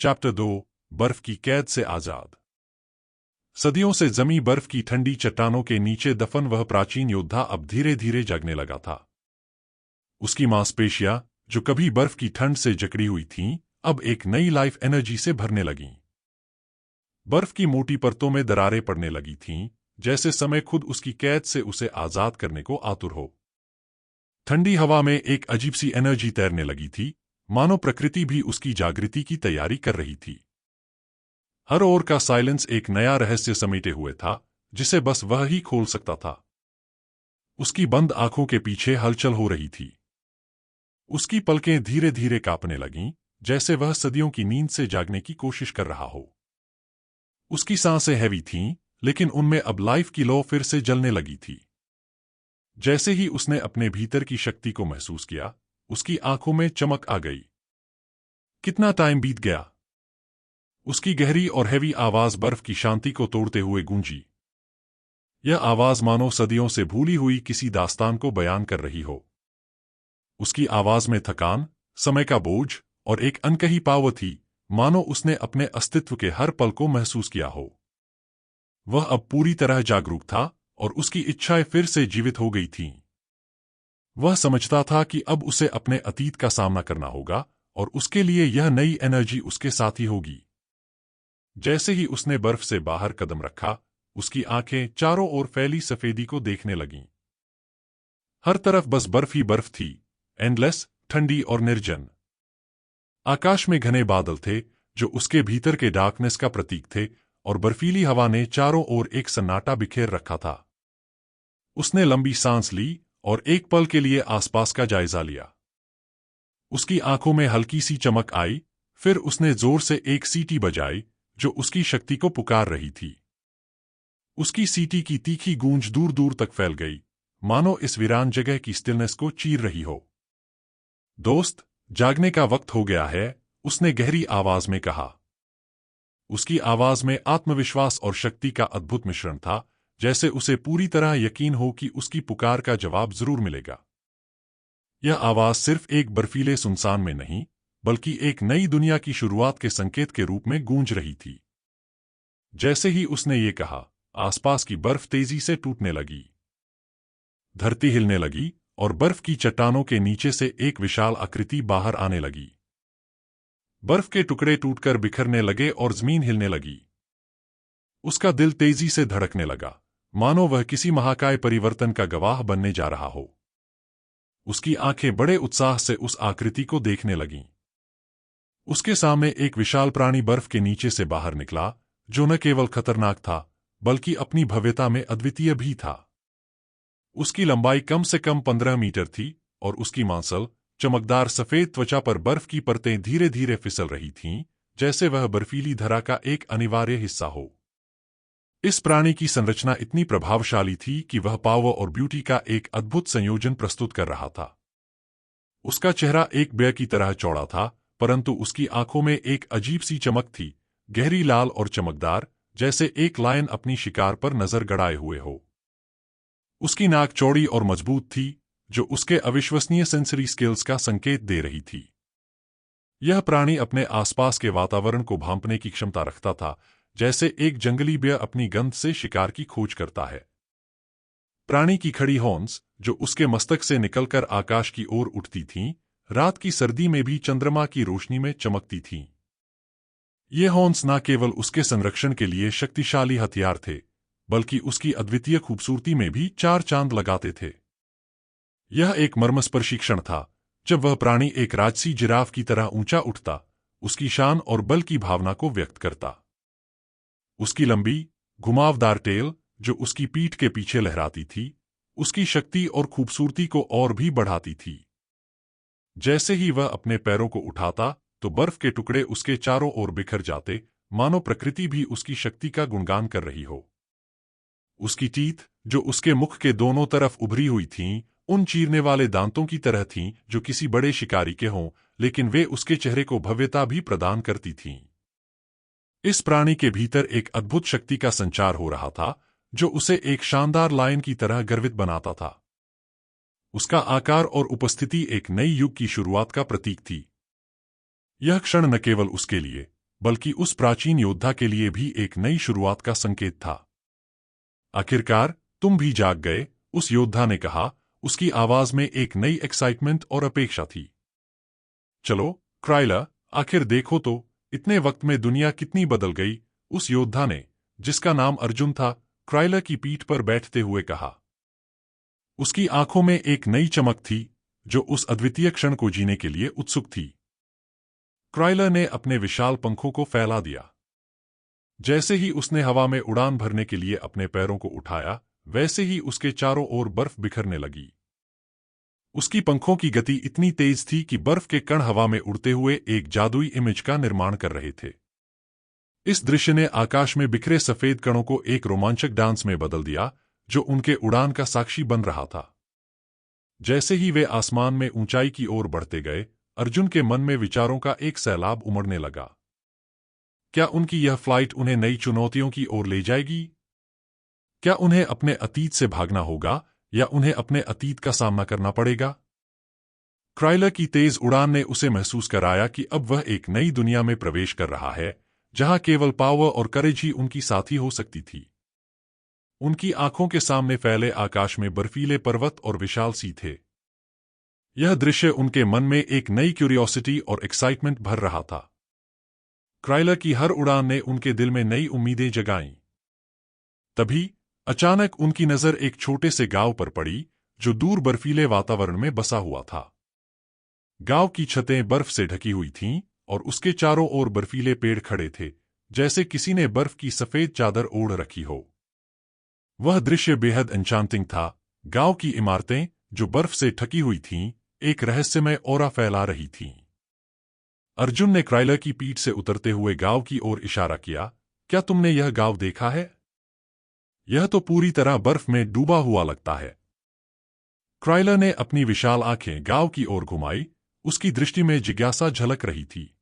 Chapter 2 बर्फ की कैद से आजाद। सदियों से जमी बर्फ की ठंडी चट्टानों के नीचे दफन वह प्राचीन योद्धा अब धीरे धीरे जगने लगा था। उसकी मांसपेशियां, जो कभी बर्फ की ठंड से जकड़ी हुई थीं, अब एक नई लाइफ एनर्जी से भरने लगीं। बर्फ की मोटी परतों में दरारें पड़ने लगी थीं, जैसे समय खुद उसकी कैद से उसे आजाद करने को आतुर हो। ठंडी हवा में एक अजीब सी एनर्जी तैरने लगी थी, मानो प्रकृति भी उसकी जागृति की तैयारी कर रही थी। हर ओर का साइलेंस एक नया रहस्य समेटे हुए था, जिसे बस वह ही खोल सकता था। उसकी बंद आंखों के पीछे हलचल हो रही थी। उसकी पलकें धीरे धीरे कांपने लगीं, जैसे वह सदियों की नींद से जागने की कोशिश कर रहा हो। उसकी सांसें हैवी थीं, लेकिन उनमें अब लाइफ की लौ फिर से जलने लगी थी। जैसे ही उसने अपने भीतर की शक्ति को महसूस किया, उसकी आंखों में चमक आ गई। कितना टाइम बीत गया? उसकी गहरी और हैवी आवाज बर्फ की शांति को तोड़ते हुए गूंजी। यह आवाज मानो सदियों से भूली हुई किसी दास्तान को बयान कर रही हो। उसकी आवाज में थकान, समय का बोझ और एक अनकही पाव थी, मानो उसने अपने अस्तित्व के हर पल को महसूस किया हो। वह अब पूरी तरह जागरूक था और उसकी इच्छाएं फिर से जीवित हो गई थीं। वह समझता था कि अब उसे अपने अतीत का सामना करना होगा और उसके लिए यह नई एनर्जी उसके साथ ही होगी। जैसे ही उसने बर्फ से बाहर कदम रखा, उसकी आंखें चारों ओर फैली सफेदी को देखने लगीं। हर तरफ बस बर्फ ही बर्फ थी, एंडलेस, ठंडी और निर्जन। आकाश में घने बादल थे, जो उसके भीतर के डार्कनेस का प्रतीक थे, और बर्फीली हवा ने चारों ओर एक सन्नाटा बिखेर रखा था। उसने लंबी सांस ली और एक पल के लिए आसपास का जायजा लिया। उसकी आंखों में हल्की सी चमक आई, फिर उसने जोर से एक सीटी बजाई, जो उसकी शक्ति को पुकार रही थी। उसकी सीटी की तीखी गूंज दूर दूर तक फैल गई, मानो इस वीरान जगह की स्टिलनेस को चीर रही हो। दोस्त, जागने का वक्त हो गया है, उसने गहरी आवाज में कहा। उसकी आवाज में आत्मविश्वास और शक्ति का अद्भुत मिश्रण था, जैसे उसे पूरी तरह यकीन हो कि उसकी पुकार का जवाब जरूर मिलेगा। यह आवाज सिर्फ एक बर्फीले सुनसान में नहीं, बल्कि एक नई दुनिया की शुरुआत के संकेत के रूप में गूंज रही थी। जैसे ही उसने ये कहा, आसपास की बर्फ तेजी से टूटने लगी। धरती हिलने लगी और बर्फ की चट्टानों के नीचे से एक विशाल आकृति बाहर आने लगी। बर्फ के टुकड़े टूटकर बिखरने लगे और जमीन हिलने लगी। उसका दिल तेजी से धड़कने लगा, मानो वह किसी महाकाय परिवर्तन का गवाह बनने जा रहा हो। उसकी आंखें बड़े उत्साह से उस आकृति को देखने लगीं। उसके सामने एक विशाल प्राणी बर्फ के नीचे से बाहर निकला, जो न केवल खतरनाक था, बल्कि अपनी भव्यता में अद्वितीय भी था। उसकी लंबाई कम से कम 15 मीटर थी और उसकी मांसल, चमकदार सफेद त्वचा पर बर्फ की परतें धीरे धीरे फिसल रही थीं, जैसे वह बर्फीली धरा का एक अनिवार्य हिस्सा हो। इस प्राणी की संरचना इतनी प्रभावशाली थी कि वह पावर और ब्यूटी का एक अद्भुत संयोजन प्रस्तुत कर रहा था। उसका चेहरा एक बेर की तरह चौड़ा था, परंतु उसकी आंखों में एक अजीब सी चमक थी, गहरी लाल और चमकदार, जैसे एक लायन अपनी शिकार पर नजर गड़ाए हुए हो। उसकी नाक चौड़ी और मजबूत थी, जो उसके अविश्वसनीय सेंसरी स्किल्स का संकेत दे रही थी। यह प्राणी अपने आसपास के वातावरण को भांपने की क्षमता रखता था, जैसे एक जंगली बेर अपनी गंध से शिकार की खोज करता है। प्राणी की खड़ी हॉर्न्स, जो उसके मस्तक से निकलकर आकाश की ओर उठती थीं, रात की सर्दी में भी चंद्रमा की रोशनी में चमकती थीं। ये हॉर्न्स न केवल उसके संरक्षण के लिए शक्तिशाली हथियार थे, बल्कि उसकी अद्वितीय खूबसूरती में भी चार चांद लगाते थे। यह एक मर्मस्पर्शी क्षण था, जब वह प्राणी एक राजसी जिराफ की तरह ऊंचा उठता, उसकी शान और बल की भावना को व्यक्त करता। उसकी लंबी, घुमावदार टेल, जो उसकी पीठ के पीछे लहराती थी, उसकी शक्ति और खूबसूरती को और भी बढ़ाती थी। जैसे ही वह अपने पैरों को उठाता, तो बर्फ के टुकड़े उसके चारों ओर बिखर जाते, मानो प्रकृति भी उसकी शक्ति का गुणगान कर रही हो। उसकी टीथ, जो उसके मुख के दोनों तरफ उभरी हुई थीं, उन चीरने वाले दांतों की तरह थीं जो किसी बड़े शिकारी के हों, लेकिन वे उसके चेहरे को भव्यता भी प्रदान करती थीं। इस प्राणी के भीतर एक अद्भुत शक्ति का संचार हो रहा था, जो उसे एक शानदार लायन की तरह गर्वित बनाता था। उसका आकार और उपस्थिति एक नई युग की शुरुआत का प्रतीक थी। यह क्षण न केवल उसके लिए, बल्कि उस प्राचीन योद्धा के लिए भी एक नई शुरुआत का संकेत था। आखिरकार तुम भी जाग गए, उस योद्धा ने कहा, उसकी आवाज में एक नई एक्साइटमेंट और अपेक्षा थी। चलो क्राइला, आखिर देखो तो, इतने वक्त में दुनिया कितनी बदल गई, उस योद्धा ने, जिसका नाम अर्जुन था, क्राइला की पीठ पर बैठते हुए कहा। उसकी आंखों में एक नई चमक थी, जो उस अद्वितीय क्षण को जीने के लिए उत्सुक थी। क्राइला ने अपने विशाल पंखों को फैला दिया। जैसे ही उसने हवा में उड़ान भरने के लिए अपने पैरों को उठाया, वैसे ही उसके चारों ओर बर्फ बिखरने लगी। उसकी पंखों की गति इतनी तेज थी कि बर्फ के कण हवा में उड़ते हुए एक जादुई इमेज का निर्माण कर रहे थे। इस दृश्य ने आकाश में बिखरे सफेद कणों को एक रोमांचक डांस में बदल दिया, जो उनके उड़ान का साक्षी बन रहा था। जैसे ही वे आसमान में ऊंचाई की ओर बढ़ते गए, अर्जुन के मन में विचारों का एक सैलाब उमड़ने लगा। क्या उनकी यह फ्लाइट उन्हें नई चुनौतियों की ओर ले जाएगी? क्या उन्हें अपने अतीत से भागना होगा, या उन्हें अपने अतीत का सामना करना पड़ेगा? क्राइला की तेज उड़ान ने उसे महसूस कराया कि अब वह एक नई दुनिया में प्रवेश कर रहा है, जहां केवल पावर और करेज ही उनकी साथी हो सकती थी। उनकी आंखों के सामने फैले आकाश में बर्फीले पर्वत और विशाल सी थे। यह दृश्य उनके मन में एक नई क्यूरियोसिटी और एक्साइटमेंट भर रहा था। क्राइला की हर उड़ान ने उनके दिल में नई उम्मीदें जगाईं। तभी अचानक उनकी नजर एक छोटे से गांव पर पड़ी, जो दूर बर्फीले वातावरण में बसा हुआ था। गांव की छतें बर्फ से ढकी हुई थीं, और उसके चारों ओर बर्फीले पेड़ खड़े थे, जैसे किसी ने बर्फ की सफेद चादर ओढ़ रखी हो। वह दृश्य बेहद एन्चांटिंग था। गांव की इमारतें, जो बर्फ से ढकी हुई थीं, एक रहस्यमय ऑरा फैला रही थीं। अर्जुन ने क्राइला की पीठ से उतरते हुए गांव की ओर इशारा किया। क्या तुमने यह गांव देखा है? यह तो पूरी तरह बर्फ में डूबा हुआ लगता है। क्राइला ने अपनी विशाल आंखें गांव की ओर घुमाई, उसकी दृष्टि में जिज्ञासा झलक रही थी।